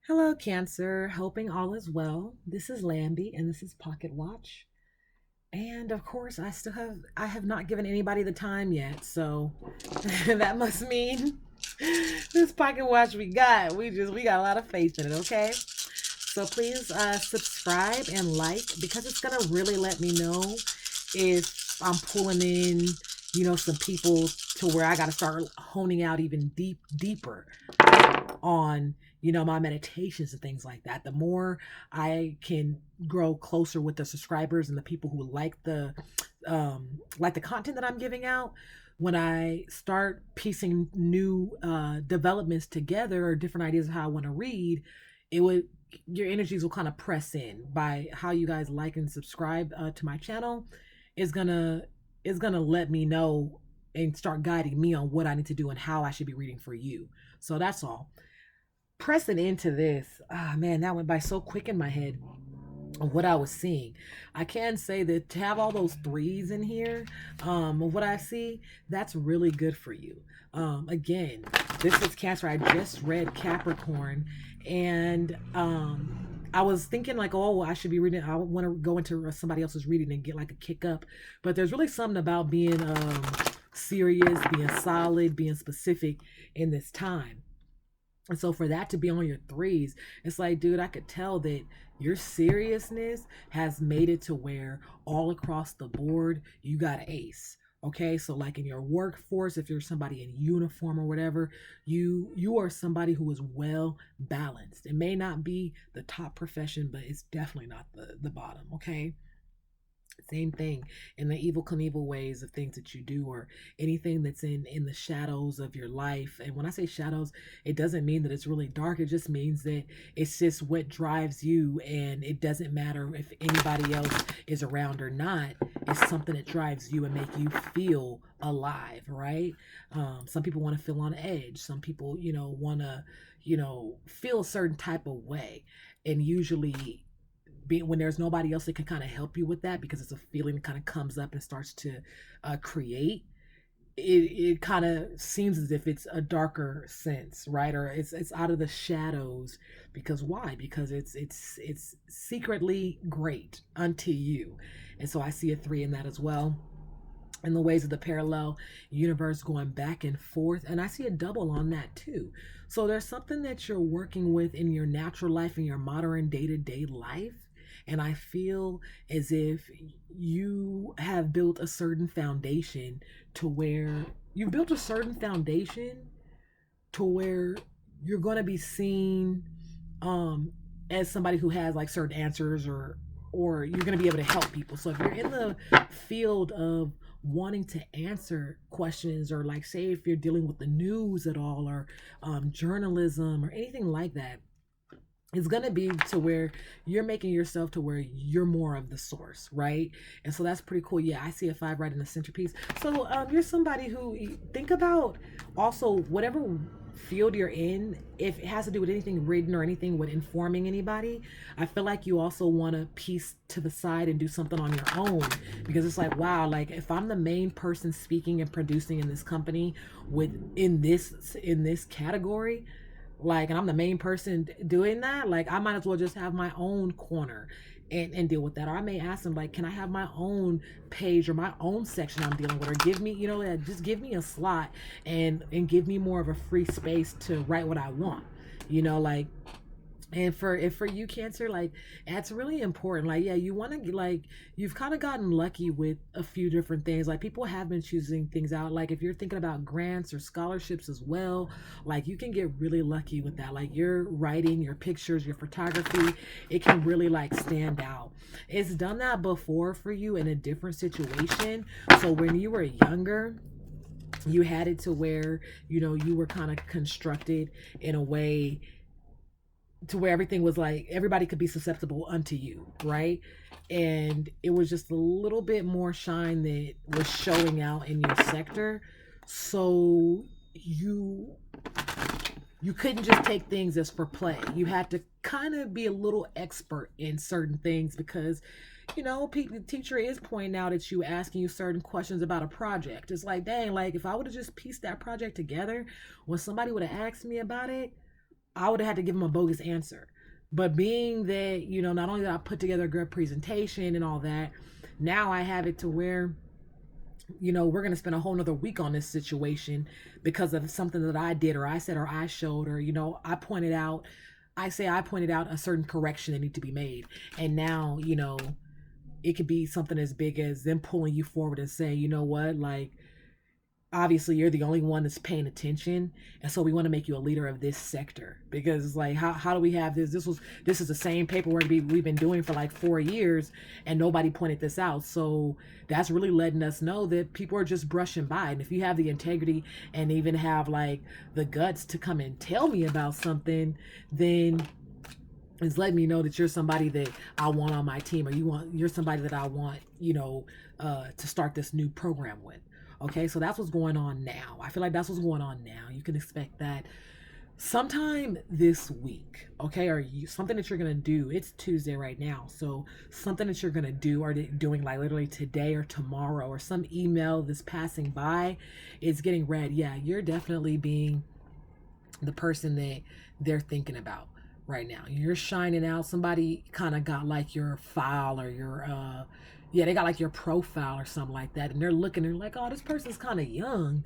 Hello, Cancer. Hoping all is well. This is Lambie, and this is Pocket Watch. And of course, I have not given anybody the time yet, so that must mean this Pocket Watch we got a lot of faith in it. Okay, so please subscribe and like because it's gonna really let me know if I'm pulling in, some people to where I got to start honing out even deeper on my meditations and things like that. The more I can grow closer with the subscribers and the people who like the content that I'm giving out, when I start piecing new developments together or different ideas of how I want to read, it would your energies will kind of press in by how you guys like and subscribe to my channel is gonna let me know and start guiding me on what I need to do and how I should be reading for you. So that's all. Pressing into this, man, that went by so quick in my head of what I was seeing. I can say that to have all those threes in here, of what I see, that's really good for you. Again, this is Cancer. I just read Capricorn, and I was thinking like, oh, I should be reading. I want to go into somebody else's reading and get like a kick up. But there's really something about being serious, being solid, being specific in this time. And so for that to be on your threes, it's like, dude, I could tell that your seriousness has made it to where all across the board you got an ace. Okay, so like in your workforce, if you're somebody in uniform or whatever, you are somebody who is well balanced. It may not be the top profession, but it's definitely not the bottom. Okay, same thing in the evil Knievel ways of things that you do, or anything that's in the shadows of your life. And when I say shadows, it doesn't mean that it's really dark. It just means that it's just what drives you, and it doesn't matter if anybody else is around or not. It's something that drives you and make you feel alive, right? Some people want to feel on edge. Some people, want to, feel a certain type of way. And usually when there's nobody else that can kind of help you with that, because it's a feeling that kind of comes up and starts to create it kind of seems as if it's a darker sense, right? Or it's out of the shadows. Because why? Because it's secretly great unto you. And so I see a three in that as well, in the ways of the parallel universe going back and forth. And I see a double on that too. So there's something that you're working with in your natural life, in your modern day-to-day life. And I feel as if you have built a certain foundation to where you've built a certain foundation to where you're going to be seen um as somebody who has like certain answers, or you're going to be able to help people. So if you're in the field of wanting to answer questions, or like say if you're dealing with the news at all, or journalism or anything like that, it's going to be to where you're making yourself to where you're more of the source, right? And so that's pretty cool. Yeah, I see a five right in the centerpiece. So you're somebody who, think about also whatever field you're in, if it has to do with anything written or anything with informing anybody. I feel like you also want to piece to the side and do something on your own, because it's like, wow, like if I'm the main person speaking and producing in this company with in this category, like, and I'm the main person doing that, like I might as well just have my own corner and deal with that. Or I may ask them, like, can I have my own page or my own section I'm dealing with, or give me, just give me a slot and give me more of a free space to write what I want, like. And for you, Cancer, like that's really important. Like, yeah, you want to, like, you've kind of gotten lucky with a few different things. Like, people have been choosing things out. Like, if you're thinking about grants or scholarships as well, like you can get really lucky with that. Like, your writing, your pictures, your photography, it can really like stand out. It's done that before for you in a different situation. So when you were younger, you had it to where, you were kind of constructed in a way to where everything was like everybody could be susceptible unto you, right? And it was just a little bit more shine that was showing out in your sector. So you couldn't just take things as for play. You had to kind of be a little expert in certain things, because the teacher is pointing out at you, asking you certain questions about a project. It's like, dang, like if I would have just pieced that project together, when somebody would have asked me about it, I would have had to give them a bogus answer. But being that, not only did I put together a good presentation and all that, now I have it to where, we're going to spend a whole nother week on this situation because of something that I did or I said or I showed or, I pointed out a certain correction that need to be made. And now, it could be something as big as them pulling you forward and saying, you know what, like, obviously you're the only one that's paying attention, and so we want to make you a leader of this sector because it's like how do we have this is the same paperwork we've been doing for like 4 years and nobody pointed this out. So that's really letting us know that people are just brushing by, and if you have the integrity and even have like the guts to come and tell me about something, then it's letting me know that you're somebody that I want on my team, or you're somebody that I want, to start this new program with. Okay, so that's what's going on now. I feel like that's what's going on now. You can expect that sometime this week, okay, or something that you're gonna do. It's Tuesday right now, so something that you're gonna do or doing like literally today or tomorrow, or some email that's passing by is getting read. Yeah, you're definitely being the person that they're thinking about right now. You're shining out. Somebody kind of got like your file or your yeah, they got like your profile or something like that, and they're looking and like, oh, this person's kind of young,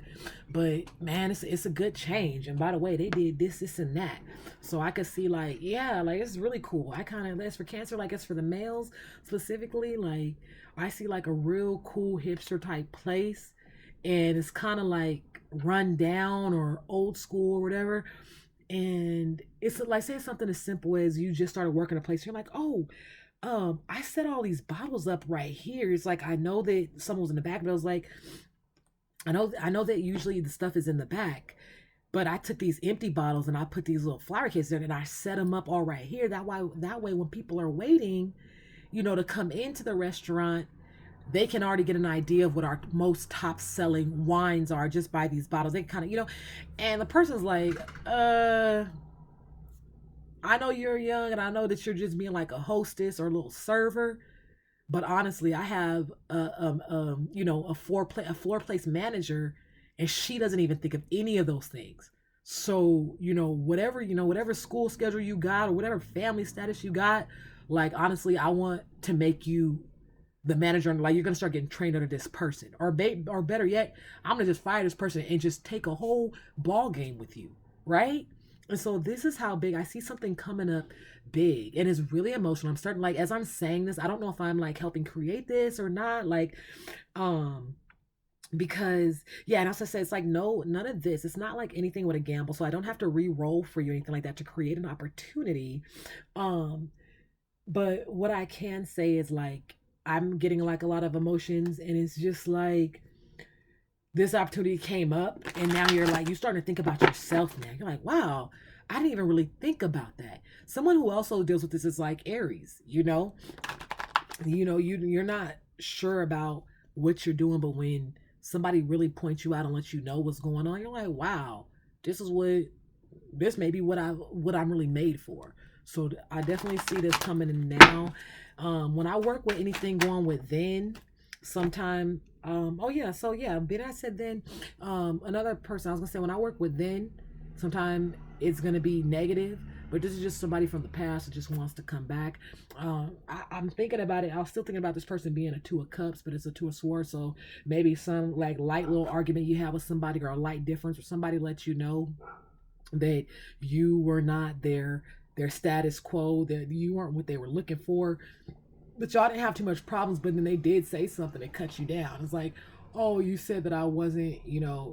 but man, it's a good change. And by the way, they did this and that, so I could see like, yeah, like it's really cool. I kind of, as for cancer, like it's for the males specifically, like I see like a real cool hipster type place, and it's kind of like run down or old school or whatever. And it's like, say something as simple as you just started working a place, you're like, oh, I set all these bottles up right here. It's like, I know that someone was in the back, but I was like, I know that usually the stuff is in the back, but I took these empty bottles and I put these little flower kits in and I set them up all right here. That way when people are waiting, to come into the restaurant, they can already get an idea of what our most top selling wines are just by these bottles. They kind of, and the person's like, I know you're young and I know that you're just being like a hostess or a little server, but honestly, I have a floor place manager, and she doesn't even think of any of those things. So whatever school schedule you got or whatever family status you got, like honestly, I want to make you the manager, and like you're gonna start getting trained under this person, or better yet, I'm gonna just fire this person and just take a whole ball game with you, right? And so this is how big I see something coming up big, and it's really emotional. I'm starting, like, as I'm saying this, I don't know if I'm like helping create this or not, like, um because yeah, and also say it's like, no, none of this, it's not like anything with a gamble, so I don't have to re-roll for you or anything like that to create an opportunity. um but what I can say is like, I'm getting like a lot of emotions, and it's just like this opportunity came up, and now you starting to think about yourself. Now you're like, wow, I didn't even really think about that. Someone who also deals with this is like Aries. You're not sure about what you're doing, but when somebody really points you out and lets you know what's going on, you're like, wow, this is what this may be what I'm really made for. So I definitely see this coming in now. When I work with anything going with then, sometime, oh yeah, so yeah, but I said then, another person I was gonna say, when I work with then, sometime it's gonna be negative, but this is just somebody from the past that just wants to come back. I'm thinking about it. I was still thinking about this person being a two of cups, but it's a two of swords. So maybe some like light little argument you have with somebody, or a light difference, or somebody lets you know that you were not their status quo, that you weren't what they were looking for, but y'all didn't have too much problems, but then they did say something that cut you down. It's like, oh, you said that I wasn't,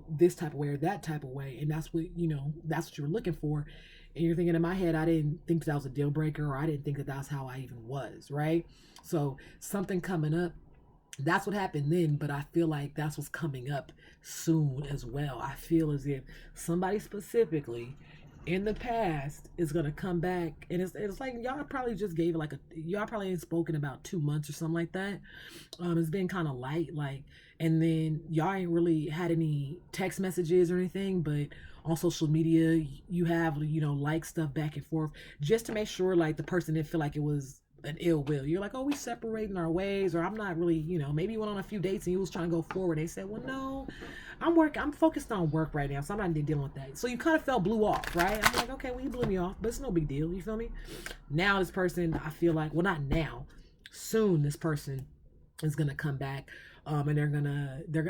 this type of way or that type of way, and that's what you were looking for. And you're thinking, in my head, I didn't think that was a deal breaker, or I didn't think that that's how I even was, right? So something coming up, that's what happened then, but I feel like that's what's coming up soon as well. I feel as if somebody specifically in the past is gonna come back, and it's like y'all probably just gave it like y'all probably ain't spoken about 2 months or something like that. It's been kind of light, like, and then y'all ain't really had any text messages or anything, but on social media you have like stuff back and forth, just to make sure like the person didn't feel like it was an ill will. You're like, oh, we separating our ways, or I'm not really, maybe you went on a few dates and you was trying to go forward. They said, well, no, I'm focused on work right now, so I'm not dealing with that. So you kind of felt blew off, right? I'm like, okay, well, you blew me off, but it's no big deal. You feel me? Now this person, I feel like, well, not now, soon this person is gonna come back. And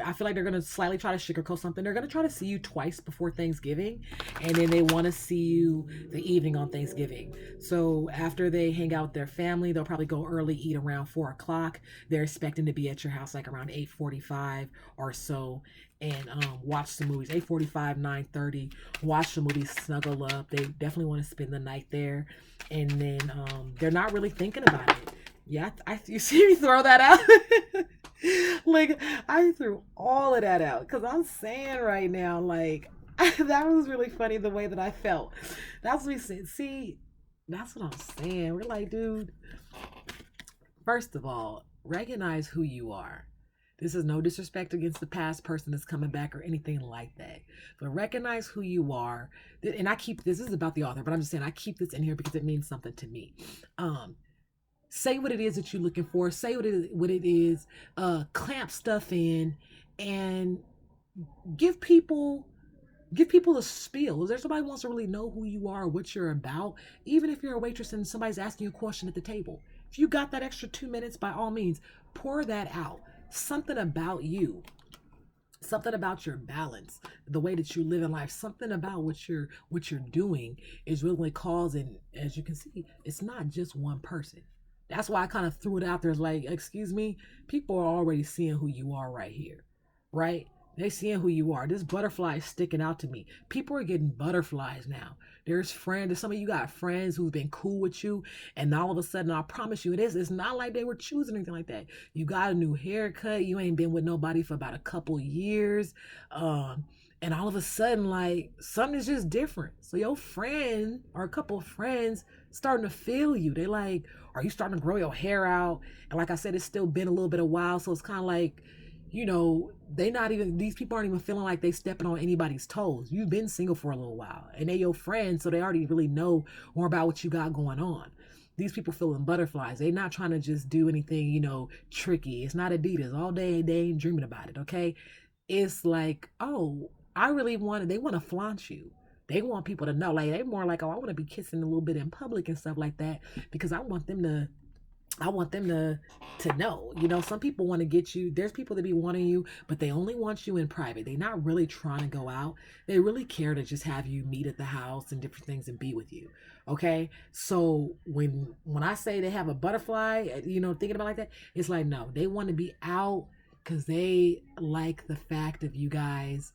I feel like they're gonna slightly try to sugarcoat something. They're gonna try to see you twice before Thanksgiving, and then they want to see you the evening on Thanksgiving. So after they hang out with their family, they'll probably go early, eat around 4 o'clock. They're expecting to be at your house like around 8:45 or so, and watch some movies. 8:45, 9:30. Watch the movie, snuggle up. They definitely want to spend the night there, and then they're not really thinking about it. Yeah, you see me throw that out. Like, I threw all of that out because I'm saying right now, like, that was really funny the way that I felt. That's what we said. See, that's what I'm saying. We're like, dude, first of all, recognize who you are. This is no disrespect against the past person that's coming back or anything like that. But recognize who you are. And I keep this is about the author, but I'm just saying I keep this in here because it means something to me. Um, Say what it is that you're looking for. Say what it is. Clamp stuff in and give people give people a spiel. If there's somebody who wants to really know who you are, what you're about, even if you're a waitress and somebody's asking you a question at the table, if you got that extra 2 minutes, by all means, pour that out. Something about you, something about your balance, the way that you live in life, something about what you're doing is really causing, as you can see, it's not just one person. That's why I kind of threw it out there. It's like, excuse me, people are already seeing who you are right here, right? They seeing who you are. This butterfly is sticking out to me. People are getting butterflies now. There's friends. Some of you got friends who've been cool with you, and all of a sudden, I promise you, it's not like they were choosing anything like that. You got a new haircut. You ain't been with nobody for about a couple years, um, and all of a sudden, like something's just different. So your friend or a couple of friends starting to feel you. They like, are you starting to grow your hair out? And like I said, it's still been a little bit of while, so it's kind of like, they not even these people aren't even feeling like they stepping on anybody's toes. You've been single for a little while, and they your friends, so they already really know more about what you got going on. These people feeling butterflies. They not trying to just do anything, tricky. It's not Adidas all day. They ain't dreaming about it. Okay, it's like, oh, I really wanted. They want to flaunt you. They want people to know. Like they more like, oh, I want to be kissing a little bit in public and stuff like that because I want them to know. Some people want to get you. There's people that be wanting you, but they only want you in private. They're not really trying to go out. They really care to just have you meet at the house and different things and be with you. Okay? So when I say they have a butterfly, thinking about it like that, it's like no, they want to be out cuz they like the fact of you guys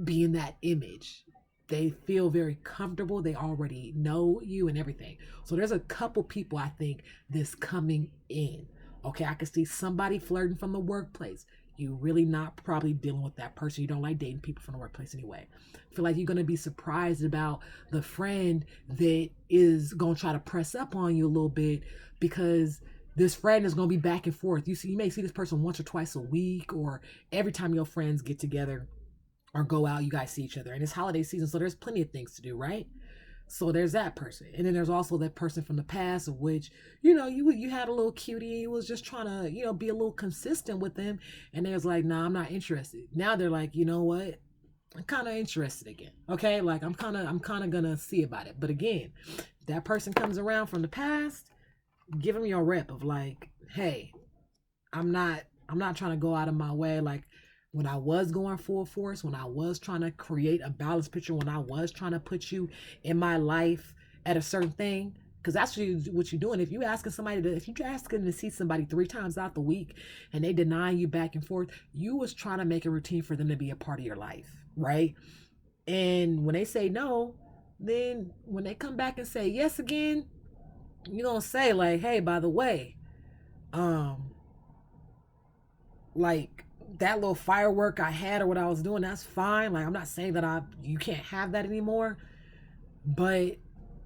being that image. They feel very comfortable. They already know you and everything. So there's a couple people I think this coming in. Okay, I can see somebody flirting from the workplace. You really not probably dealing with that person. You don't like dating people from the workplace anyway. I feel like you're gonna be surprised about the friend that is gonna try to press up on you a little bit because this friend is gonna be back and forth. You may see this person once or twice a week or every time your friends get together or go out, you guys see each other. And it's holiday season, so there's plenty of things to do, right? So there's that person. And then there's also that person from the past of which, you had a little cutie and you was just trying to, be a little consistent with them. And they was like, nah, I'm not interested. Now they're like, you know what? I'm kind of interested again. Okay? Like I'm kind of gonna see about it. But again, that person comes around from the past, give them your rep of like, hey, I'm not trying to go out of my way. Like when I was going full force, when I was trying to create a balanced picture, when I was trying to put you in my life at a certain thing, because that's what you're doing. If you're asking to see somebody 3 times out the week and they deny you back and forth, you was trying to make a routine for them to be a part of your life, right? And when they say no, then when they come back and say yes again, you're gonna say like, hey, by the way, um, like that little firework I had or what I was doing, that's fine. Like I'm not saying that you can't have that anymore, but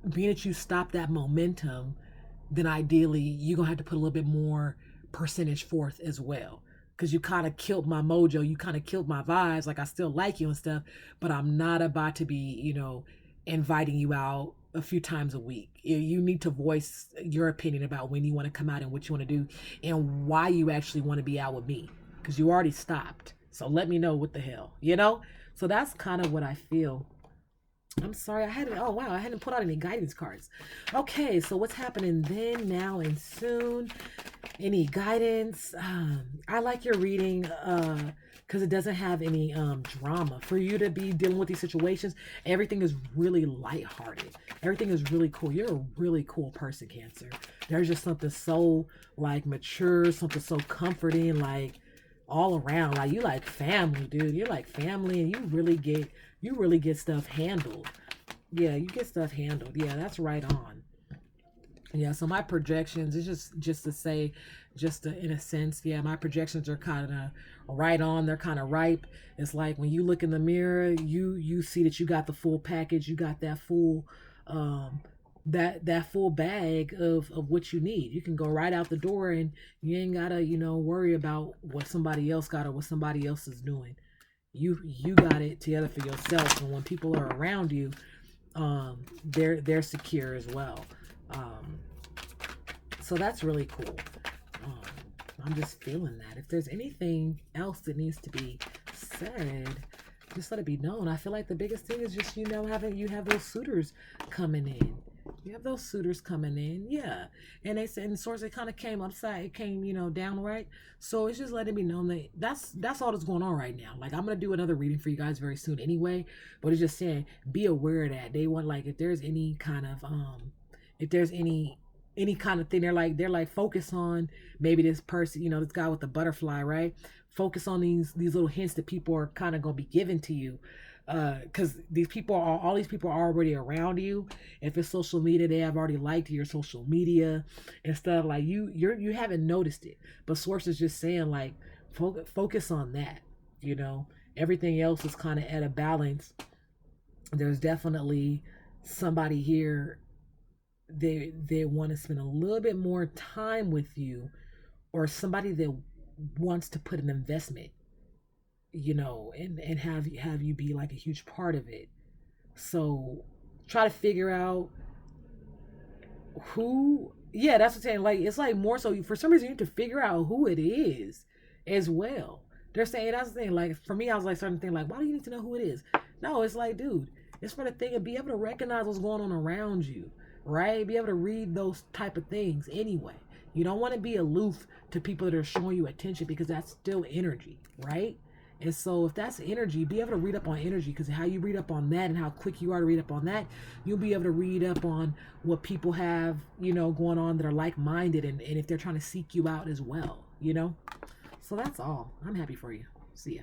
being that you stop that momentum, then ideally you're gonna have to put a little bit more percentage forth as well. Cause you kind of killed my mojo, you kind of killed my vibes. Like I still like you and stuff, but I'm not about to be, inviting you out a few times a week. You need to voice your opinion about when you want to come out and what you want to do and why you actually want to be out with me because you already stopped. So let me know what the hell, you know? So that's kind of what I feel. I'm sorry, I hadn't. Oh wow, I hadn't put out any guidance cards. Okay, so what's happening then, now, and soon? Any guidance? I like your reading because it doesn't have any drama. For you to be dealing with these situations, everything is really lighthearted. Everything is really cool. You're a really cool person, Cancer. There's just something so like mature, something so comforting, like all around. Like you like family, dude. You're like family, and you really get stuff handled. Yeah, you get stuff handled. Yeah, that's right on. Yeah, so my projections is just to say, just to, in a sense, yeah, my projections are kind of right on. They're kind of ripe. It's like when you look in the mirror, you see that you got the full package. You got that full, um, that full bag of what you need. You can go right out the door, and you ain't gotta worry about what somebody else got or what somebody else is doing. You got it together for yourself, and when people are around you, they're secure as well. Um, so that's really cool. Um, I'm just feeling that. If there's anything else that needs to be said, just let it be known. I feel like the biggest thing is just having you have those suitors coming in. You have those suitors coming in, yeah. And they said, and source it kind of came upside, it came down right. So it's just letting me know that that's all that's going on right now. Like I'm gonna do another reading for you guys very soon anyway. But it's just saying, be aware of that. They want like if there's any kind of if there's any kind of thing they're like focus on maybe this person, this guy with the butterfly, right? Focus on these little hints that people are kind of gonna be giving to you, because these people are all these people are already around you. If it's social media, they have already liked your social media and stuff. Like you haven't noticed it, but source is just saying like focus on that. you know Everything else is kind of at a balance. There's definitely somebody here, they want to spend a little bit more time with you, or somebody that wants to put an investment, and have you be like a huge part of it. So try to figure out who. Yeah, that's what I'm saying. Like it's like more so for some reason you need to figure out who it is as well. They're saying that's the thing. Like for me, I was like starting to think like, why do you need to know who it is? No, it's like, dude, it's for the thing of be able to recognize what's going on around you, right? Be able to read those type of things anyway. You don't want to be aloof to people that are showing you attention because that's still energy, right? And so if that's energy, be able to read up on energy, because how you read up on that and how quick you are to read up on that, you'll be able to read up on what people have, going on that are like-minded, and if they're trying to seek you out as well. So that's all. I'm happy for you. See ya.